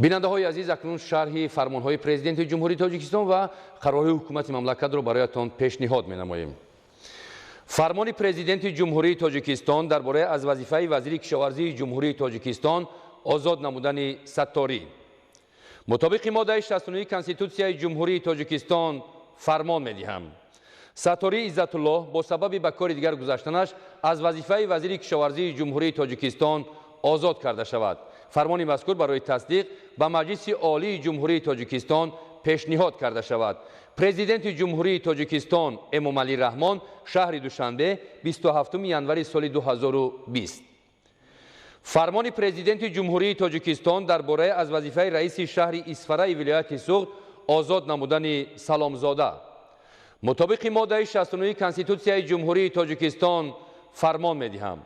бинандаҳои азиз, акнун шарҳи фармонҳои президенти ҷумҳурии тоҷикистон ва қарорҳои ҳукумати мамлакатро бароятон пешниҳод менамоем. фармони президенти ҷумҳурии тоҷикистон дар бораи аз вазифаи вазири кишоварзии ҷумҳурии тоҷикистон озод намудани сатторӣ. мутобиқи моддаи 69 конститутсияи ҷумҳурии тоҷикистон фармон медиҳам. сатторӣ Иззатуллоҳ бо сабаби ба кори дигар гузаштанаш аз вазифаи вазири кишоварзии ҷумҳурии тоҷикистон озод карда шавад. фармони мазкур барои тасдиқ ба Маҷлиси олии ҷумҳурии тоҷикистон пешниҳод карда шавад. президенти ҷумҳурии тоҷикистон Эмомалӣ Раҳмон шаҳри Душанбе 27 январи соли 2020. фармони президенти ҷумҳурии тоҷикистон дар бораи аз вазифаи раиси шаҳри Исфараи вилояти Суғд озод намудани Саломзода. мутобиқи моддаи 69 конститутсияи ҷумҳурии тоҷикистон фармон медиҳам.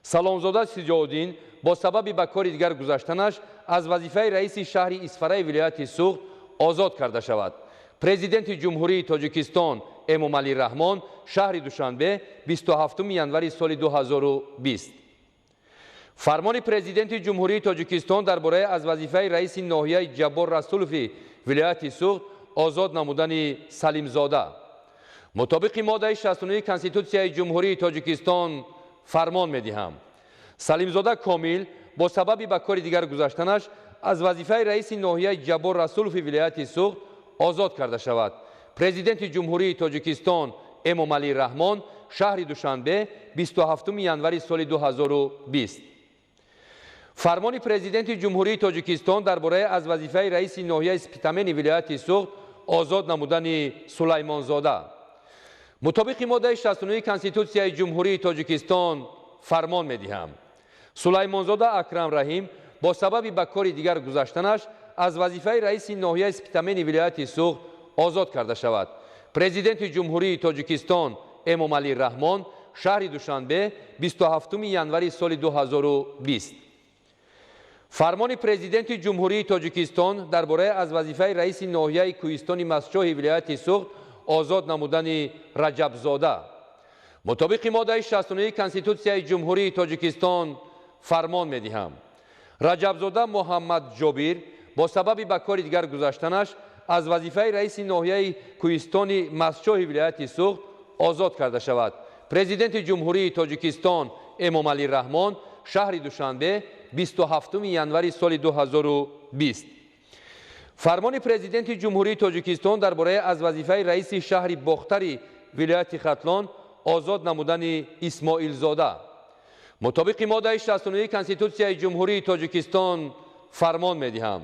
Саломзода Сиҷоуддин бо сабаби ба кори дигар гузаштанаш аз вазифаи раиси шаҳри Исфараи вилояти Суғд озод карда шавад. президенти ҷумҳурии тоҷикистон Эмомалӣ Раҳмон шаҳри Душанбе 27 январи соли 2020. фармони президенти ҷумҳурии тоҷикистон дар бораи аз вазифаи раиси ноҳияи Ҷаббор Расулови вилояти Суғд озод намудани Салимзода. мутобиқи моддаи 69 конститутсияи ҷумҳурии тоҷикистон фармон медиҳам. Салимзода Комил бо сабаби ба кори дигар гузаштанаш аз вазифаи раиси ноҳияи Ҷаббор Расулови вилояти Суғд озод карда шавад. президенти ҷумҳурии тоҷикистон Эмомалӣ Раҳмон шаҳри Душанбе 27 январи соли 2020. фармони президенти ҷумҳурии тоҷикистон дар бораи аз вазифаи раиси ноҳияи Спитамени вилояти Суғд озод намудани Сулаймонзода. мутобиқи моддаи 69 конститутсияи ҷумҳурии тоҷикистон фармон медиҳам. Сулаймонзода Акрам Раҳим бо сабаби ба кори дигар гузаштанаш аз вазифаи раиси ноҳияи Спитамени вилояти Суғд озод карда шавад. президенти ҷумҳурии тоҷикистон Эмомалӣ Раҳмон шаҳри Душанбе 27 январи соли 2020. фармони президенти ҷумҳурии тоҷикистон дар бораи аз вазифаи раиси ноҳияи Кӯҳистони Мастчоҳи вилояти Суғд озод намудани Раҷабзода. мутобиқи моддаи 69 конститутсияи ҷумҳурии тоҷикистон фармон медиҳам. Раҷабзода Муҳаммад Ҷобир бо сабаби ба кори дигар гузаштанаш аз вазифаи раиси ноҳияи Кӯҳистони Мастчоҳи вилояти Суғд озод карда шавад. президенти ҷумҳурии тоҷикистон Эмомалӣ Раҳмон шаҳри Душанбе 27 январи соли 2020. фармони президенти ҷумҳурии тоҷикистон дар бораи аз вазифаи раиси шаҳри Бохтари вилояти Хатлон озод намудани Исмоилзода. мутобиқи моддаи 69 конститутсияи ҷумҳурии тоҷикистон фармон медиҳам.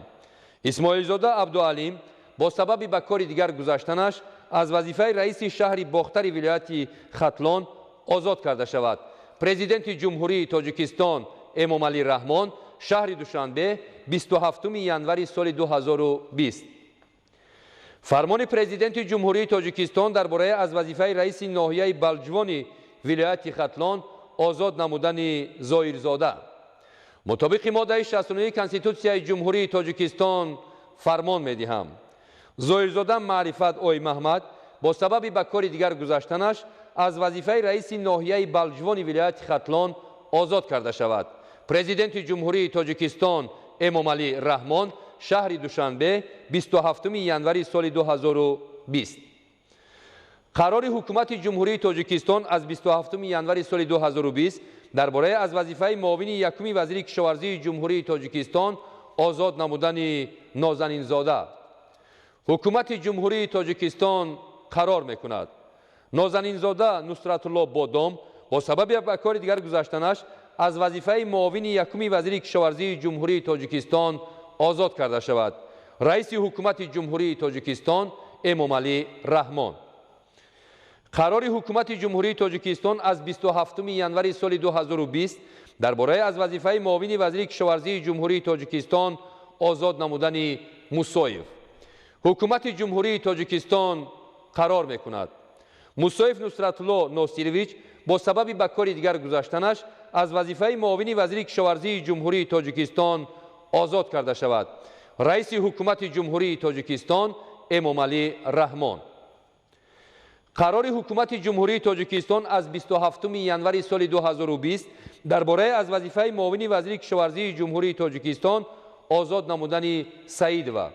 Исмоилзода Абдуалим бо сабаби ба кори дигар гузаштанаш аз вазифаи раиси шаҳри Бохтари вилояти Хатлон озод карда шавад. президенти ҷумҳурии тоҷикистон Эмомалӣ Раҳмон шаҳри Душанбе 27 январи соли 2020. фармони президенти ҷумҳурии тоҷикистон дар бораи аз вазифаи раиси ноҳияи Балҷвони вилояти Хатлон озод намудани Зоирзода. мутобиқи моддаи 69 конститутсияи ҷумҳурии тоҷикистон фармон медиҳам. Зоирзода Маърифат Ой Маҳмад бо сабаби ба кори дигар гузаштанаш аз вазифаи раиси ноҳияи Балҷвони вилояти Хатлон озод карда шавад. президенти ҷумҳурии тоҷикистон Эмомалӣ Раҳмон шаҳри Душанбе 27 январи соли 2020. қарори ҳукумати ҷумҳурии тоҷикистон аз 27 январи соли 2020 дар бораи аз вазифаи муовини якуми вазири кишоварзии ҷумҳурии тоҷикистон озод намудани Нозанинзода. ҳукумати ҷумҳурии тоҷикистон қарор мекунад Нозанинзода Нусратулло Бодом бо сабаби ба кори дигар гузаштанаш аз вазифаи муовини якуми вазири кишоварзии ҷумҳурии тоҷикистон озод карда шавад. раиси ҳукумати ҷумҳурии тоҷикистон Эмомалӣ Раҳмон. қарори ҳукумати ҷумҳурии тоҷикистон аз 27 январи соли 2020 дар бораи аз вазифаи муовини вазири кишоварзии ҷумҳурии тоҷикистон озод намудани Мусоев. ҳукумати ҷумҳурии тоҷикистон қарор мекунад Мусоев Нусратулло Носирович бо сабаби ба кори дигар гузаштанаш аз вазифаи муовини вазири кишоварзии ҷумҳурии тоҷикистон озод карда шавад. раиси ҳукумати ҷумҳурии тоҷикистон Эмомалӣ Раҳмон. қарори ҳукумати ҷумҳурии тоҷикистон аз 27 январи соли 2020 дар бораи аз вазифаи муовини вазири кишоварзии ҷумҳурии тоҷикистон озод намудани Саидова.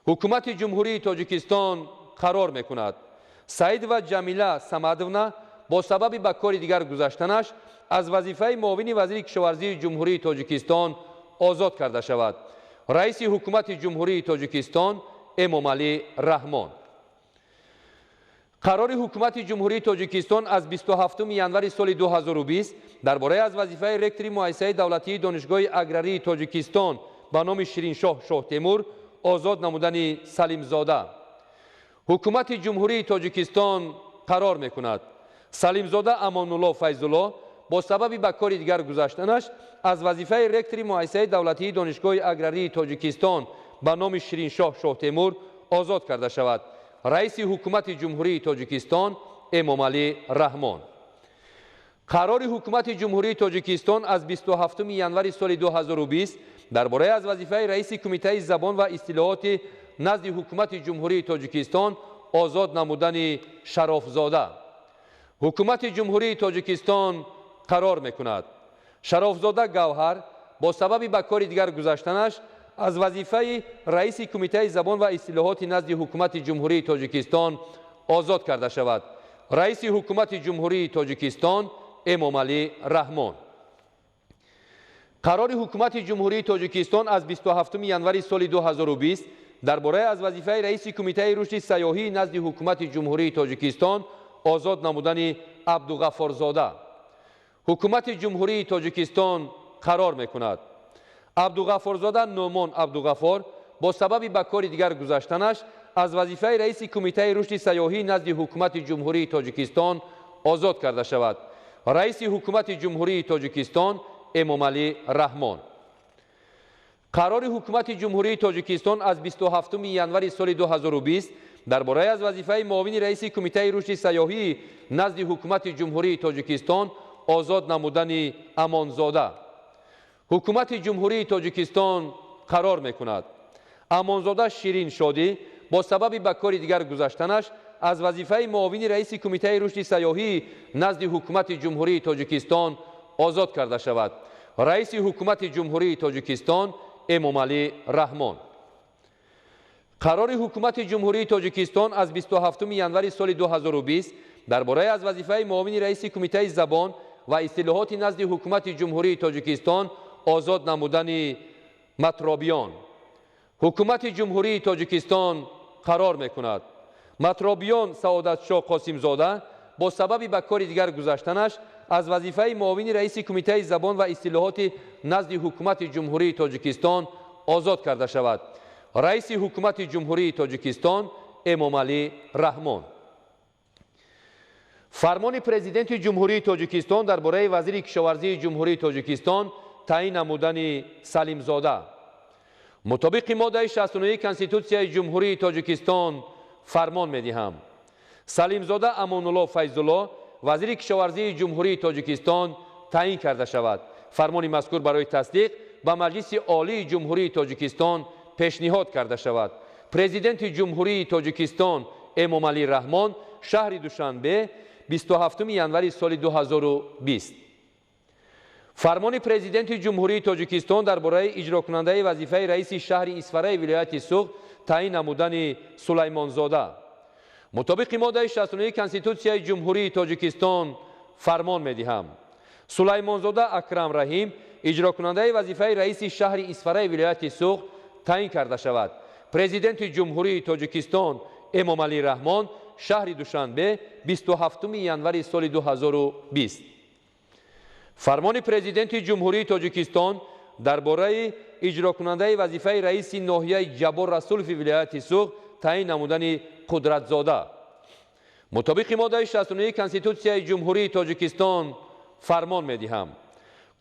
ҳукумати ҷумҳурии Тоҷикистон қарор мекунад Саидова Ҷамила Самадовна бо сабаби ба кори дигар гузаштанаш аз вазифаи муовини вазири кишоварзии ҷумҳурии Тоҷикистон озод карда шавад. раиси ҳукумати ҷумҳурии Тоҷикистон Эмомалӣ Раҳмон. қарори ҳукумати ҷумҳурии Тоҷикистон аз 27 январи соли 2020 дар бораи аз вазифаи ректори муассисаи давлатии донишгоҳи аграрии Тоҷикистон ба номи Шириншоҳ Шоҳтемур озод намудани Салимзода. ҳукумати ҷумҳурии Тоҷикистон қарор мекунад Салимзода Амонулло Файзулло бо сабаби ба кори дигар гузаштанаш аз вазифаи ректори муассисаи давлатии донишгоҳи аграрии Тоҷикистон ба номи Шириншоҳ Шоҳтемур озод карда шавад. раиси ҳукумати ҷумҳурии Тоҷикистон Эмомалӣ Раҳмон. қарори ҳукумати ҷумҳурии Тоҷикистон аз 27 январи соли 2020 дар бораи аз вазифаи раиси кумитаи забон ва истилоҳоти назди ҳукумати ҷумҳурии Тоҷикистон озод намудани Шарофзода. ҳукумати ҷумҳурии Тоҷикистон қарор мекунад Шарофзода Гавҳар бо сабаби ба кори дигар гузаштанаш аз вазифаи раиси кумитаи забон ва истилоҳоти назди ҳукумати ҷумҳурии Тоҷикистон озод карда шавад. раиси ҳукумати ҷумҳурии Тоҷикистон Эмомалӣ Раҳмон. қарори ҳукумати ҷумҳурии Тоҷикистон аз 27 январи соли 2020 дар бораи аз вазифаи раиси кумитаи рушди сайёҳии назди ҳукумати ҷумҳурии Тоҷикистон озод намудани Абдуғаффорзода. ҳукумати ҷумҳурии Тоҷикистон қарор мекунад Абдуғаффорзода Номон Абдуғаффор бо сабаби ба кори дигар гузаштанаш аз вазифаи раиси кумитаи рушди сайёҳии назди ҳукумати ҷумҳурии Тоҷикистон озод карда шавад. раиси ҳукумати ҷумҳурии Тоҷикистон Эмомалӣ Раҳмон. қарори ҳукумати ҷумҳурии Тоҷикистон аз 27 январи соли 2020 дар бораи аз вазифаи муовини раиси кумитаи рушди сайёҳии назди ҳукумати ҷумҳурии Тоҷикистон озод намудани Амонзода. ҳукумати ҷумҳурии Тоҷикистон қарор мекунад Амонзода Ширин Шодӣ бо сабаби ба кори дигар гузаштанаш аз вазифаи муовини раиси кумитаи рушди сайёҳии назди ҳукумати ҷумҳурии Тоҷикистон озод карда шавад. раиси ҳукумати ҷумҳурии Тоҷикистон Эмомалӣ Раҳмон. қарори ҳукумати ҷумҳурии Тоҷикистон аз 27 январи соли 2020 дар бораи аз вазифаи муовини раиси кумитаи забон ва истилоҳоти назди ҳукумати ҷумҳурии Тоҷикистон озод намудани Матробиён. ҳукумати ҷумҳурии Тоҷикистон қарор мекунад Матробиён Саодатшоҳ Қосимзода бо сабаби ба кори дигар гузаштанаш аз вазифаи муовини раиси кумитаи забон ва истилоҳоти назди ҳукумати ҷумҳурии Тоҷикистон озод карда шавад. раиси ҳукумати ҷумҳурии Тоҷикистон Эмомалӣ Раҳмон. фармони президенти ҷумҳурии Тоҷикистон дар бораи вазири кишоварзии ҷумҳурии Тоҷикистон таъин намудани Салимзода. мутобиқи моддаи 69 Конститутсияи ҷумҳурии Тоҷикистон фармон медиҳам Салимзода Амонулло Файзулло вазири кишоварзии ҷумҳурии Тоҷикистон таъин карда шавад. фармони мазкур барои тасдиқ ба Маҷлиси олии ҷумҳурии Тоҷикистон пешниҳод карда шавад. президенти ҷумҳурии Тоҷикистон Эмомалӣ Раҳмон шаҳри Душанбе 27 январи соли 2020. фармони президенти ҷумҳурии Тоҷикистон дар бораи иҷрокунандаи вазифаи раиси шаҳри Исфараи вилояти Суғд таъин намудани Сулаймонзода. мутобиқи моддаи 69 Конститутсияи ҷумҳурии Тоҷикистон фармон медиҳам Сулаймонзода Акрам Раҳим иҷрокунандаи вазифаи раиси шаҳри Исфараи вилояти Суғд таъин карда шавад. президенти ҷумҳурии Тоҷикистон Эмомалӣ Раҳмон шаҳри Душанбе 27 январи соли 2020. фармони президенти ҷумҳурии Тоҷикистон дар бораи иҷрокунандаи вазифаи раиси ноҳияи Ҷабор Расулови вилояти Суғд таъин намудани Қудратзода. мутобиқи моддаи 69 Конститутсияи ҷумҳурии Тоҷикистон фармон медиҳам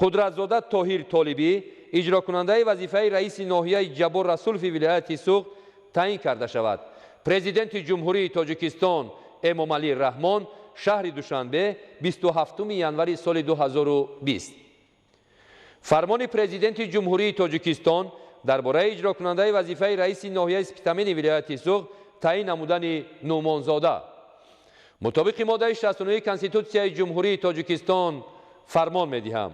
Қудратзода Тоҳир Толибӣ иҷрокунандаи вазифаи раиси ноҳияи Ҷабор Расулови вилояти Суғд таъин карда шавад. президенти ҷумҳурии Тоҷикистон Эмомалӣ Раҳмон шаҳри Душанбе 27 январи соли 2020. фармони президенти ҷумҳурии Тоҷикистон дар бораи иҷрокунандаи вазифаи раиси ноҳияи Спитамени вилояти Суғд таъин намудани Нӯмонзода. мутобиқи моддаи 69 Конститутсияи ҷумҳурии Тоҷикистон фармон медиҳам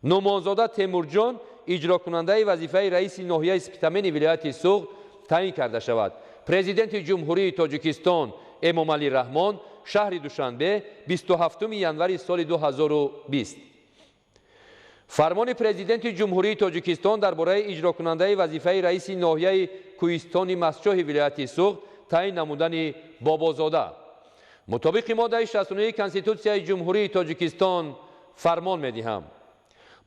Нӯмонзода Темурҷон اجراکننده وظیفه رئیس ناحیه سپیتامن ولایت سوغد تعیین کرده شود. پرزیدنت جمهوری تاجیکستان امامعلی رحمان شهر دوشنبه 27 ژانویه سال 2020. فرمان پرزیدنت جمهوری تاجیکستان درباره اجرا کننده وظیفه رئیس ناحیه کوهستان مسچوح ولایت سوغد تعیین نمودن بابازاده. مطابق ماده 69 کنستیتوسیای جمهوری تاجیکستان فرمان می‌دهم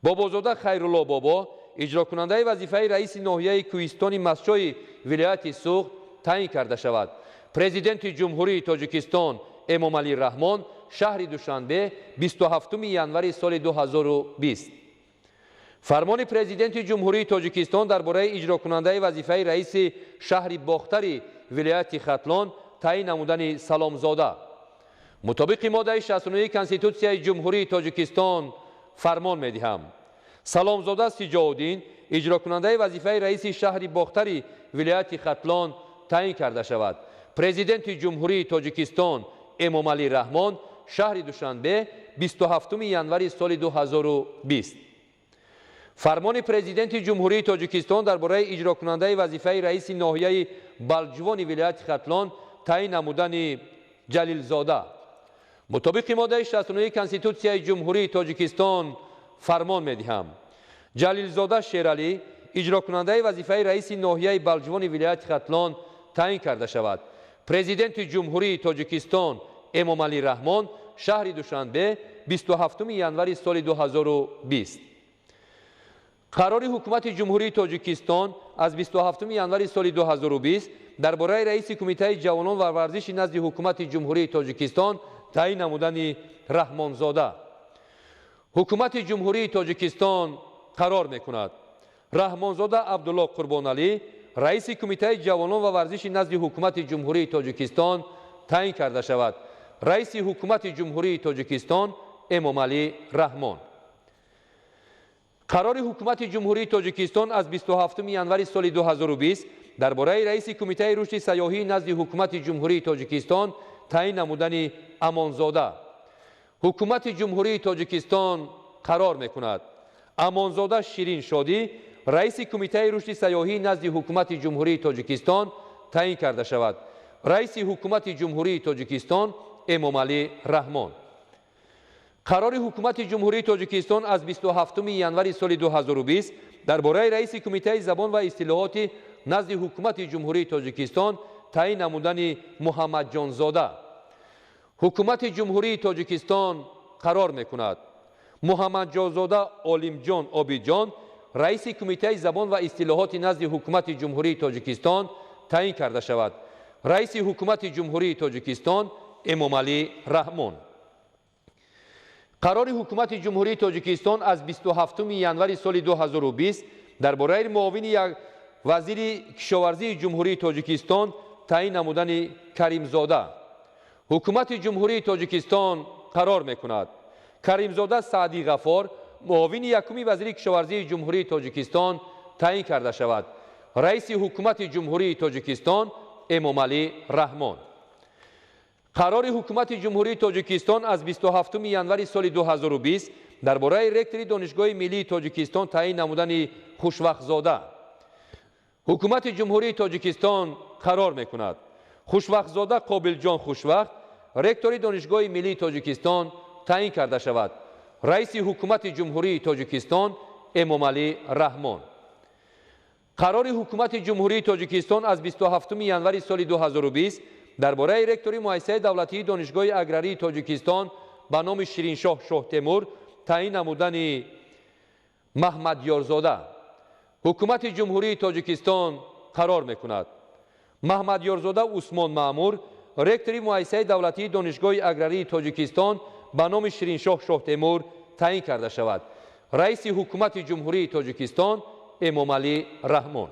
بابازاده خیرالله بابا اجرا کننده وظیفه رئیس ناحیه کوهستان مسچوح ولایت سوغد تعیین کرده شود. پرزیدنت جمهوری تاجیکستان امامعلی رحمان شهر دوشنبه 27 ژانویه سال 2020. فرمان پرزیدنت جمهوری تاجیکستان درباره اجرا کننده وظیفه رئیس شهر باختری ولایت ختلان تعیین نمودن سلامزاده. مطابق ماده 69 کنستیتوسیای جمهوری تاجیکستان فرمان می‌دهم سلامزاده سجاودین اجرا کننده وظیفه رئیس شهر باختری ولایت ختلان تعیین کرده شود. پرزیدنت جمهوری تاجیکستان امامعلی رحمان شهر دوشنبه 27 ژانویه سال 2020. فرمان پرزیدنت جمهوری تاجیکستان درباره اجرا کننده وظیفه رئیس ناحیه بلجوان ولایت ختلان تعیین نمودن جلیلزاده. مطابق ماده 69 کنستیتوسیای جمهوری تاجیکستان فرمان می‌دهم جلیلزاده شیرعلی اجرا کننده وظیفه رئیس ناحیه بلجوان ولایت ختلان تعیین کرده شود. پرزیدنت جمهوری تاجیکستان امامعلی رحمان شهر دوشنبه 27 ژانویه سال 2020. قرار حکومت جمهوری تاجیکستان از 27 ژانویه سال 2020 درباره رئیس کمیته جوانان و ورزش نزد حکومت جمهوری تاجیکستان تعیین نمودن رحمانزاده. حکومت جمهوری تاجیکستان قرار می‌کند رحمانزاده عبدالله قربانعلی رئیس کمیته جوانان و ورزش نزد حکومت جمهوری تاجیکستان تعیین کرده شود. رئیس حکومت جمهوری تاجیکستان امامعلی رحمان. قرار حکومت جمهوری تاجیکستان از 27 ژانویه سال 2020 درباره رئیس کمیته رشد سیاحی نزد حکومت جمهوری تاجیکستان تعیین نمودن امانزاده. حکومت جمهوری تاجیکستان قرار می‌کند امانزاده شیرین شادی رئیس کمیته رشد سیاحی نزد حکومت جمهوری تاجیکستان تعیین کرده شود. رئیس حکومت جمهوری تاجیکستان امامعلی رحمان. قرار حکومت جمهوری تاجیکستان از 27 ژانویه سال 2020 درباره رئیس کمیته زبان و اصطلاحات نزد حکومت جمهوری تاجیکستان تعیین نمودن محمد جانزاده. حکومت جمهوری تاجیکستان قرار می‌کند محمد جانزاده عالم جان آبیجان رئیس کمیته زبان و اصطلاحات نزد حکومت جمهوری تاجیکستان تعیین کرده شود. رئیس حکومت جمهوری تاجیکستان امامعلی رحمان. قرار حکومت جمهوری تاجیکستان از 27 ژانویه سال 2020 درباره معاون یک وزیر کشاورزی جمهوری تاجیکستان تعیین نمودن کریمزاده. حکومت جمهوری تاجیکستان قرار می‌کند کریمزاده سعدی غفار معاون یکم وزیر کشاورزی جمهوری تاجیکستان تعیین کرده شود. رئیس حکومت جمهوری تاجیکستان امامعلی رحمان. قرار حکومت جمهوری تاجیکستان از 27 ژانویه سال 2020 درباره رکتور دانشگاه ملی تاجیکستان تعیین نمودن خوشوقت‌زاده. حکومت جمهوری تاجیکستان قرار می‌کند خوشوقت‌زاده قابل جان خوشوقت رکتور دانشگاه ملی تاجیکستان تعیین کرده شود. رئیس حکومت جمهوری تاجیکستان امامعلی رحمان. قرار حکومت جمهوری تاجیکستان از 27 ژانویه سال 2020 درباره رکتور مؤسسه دولتی دانشگاه اگراری تاجیکستان به نام شیرینشاه شاه تیمور تعیین نمودن محمد یارزاده. حکومت جمهوری تاجیکستان قرار می‌کند محمد یارزاده عثمان مأمور رکتور مؤسسه دولتی دانشگاه اگراری تاجیکستان به نام شیرینشاه شاه تیمور تعیین کرده شود. رئیس حکومت جمهوری تاجیکستان امامعلی رحمان.